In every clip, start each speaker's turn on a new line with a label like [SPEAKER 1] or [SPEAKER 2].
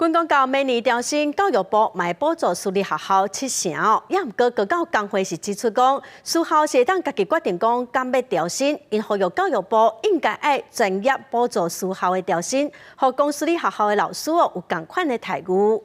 [SPEAKER 1] 军公告每年调薪，教育部卖补助私立学校7成，也毋过高教工会是指出讲，私校是当家己决定讲敢要调薪，因呼吁教育部应该爱专业补助私校的调薪，和公私立学校的老师有同款的待遇。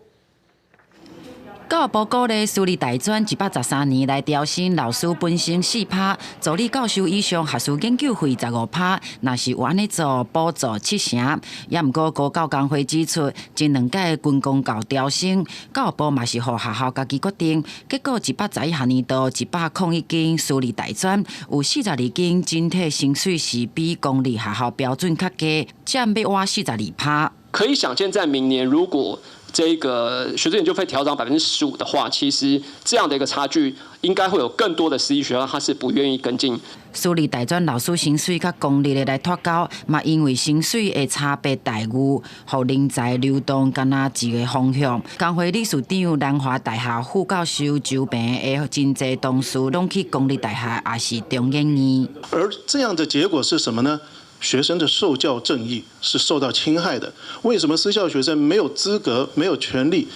[SPEAKER 2] 教育部鼓励私立大专113年来调薪，老师本薪4%，助理教授以上学术研究费15%。若是有安尼做，补助7成。也毋过高教工会指出，前2届军公告调薪，教育部嘛是互学校家己决定。结果111学年度101间私立大专，有42间整体薪水是比公立学校标准较低，占要挖42%。
[SPEAKER 3] 可以想见，在明年如果 这个学生研究费调涨15%的话，其实这样的一个差距，应该会有更多的私立学校，它是不愿意跟进。
[SPEAKER 2] 私立大专老师薪水甲公立的来脱钩，嘛因为薪水的差别待遇，互人才流动敢若一个方向。工会理事长南华大学副教授周平的真侪同事拢去公立大学，也是中研院。
[SPEAKER 4] 而这样的结果是什么呢？ 学生的受教正义是受到侵害的。为什么私校学生没有资格、没有权利，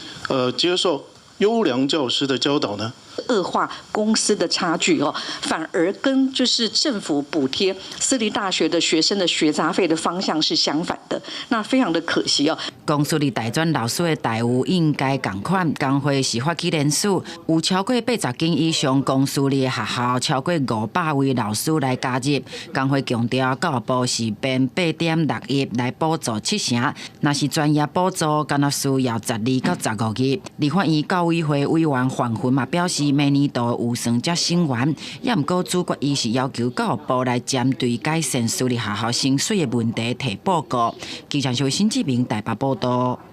[SPEAKER 4] 接受优良教师的教导呢？
[SPEAKER 5] 恶化公司的差距哦，反而跟就是政府补贴私立大学的学生的学杂费的方向是相反的，那非常的可惜哦。
[SPEAKER 2] 公私立大专老师的待遇应该同款，工会是发起联署，有超过80间以上公私立的学校，超过500位老师来加入。工会强调，教育部是编8.6亿来补助7成，若是专业补助，敢若需要12到15亿。立法院教委会委员范云嘛表示， 明年度预算才审完，也毋过主决议是要求教育部来针对改善私立学校薪水的问题提报告。记者小新志明台北报道。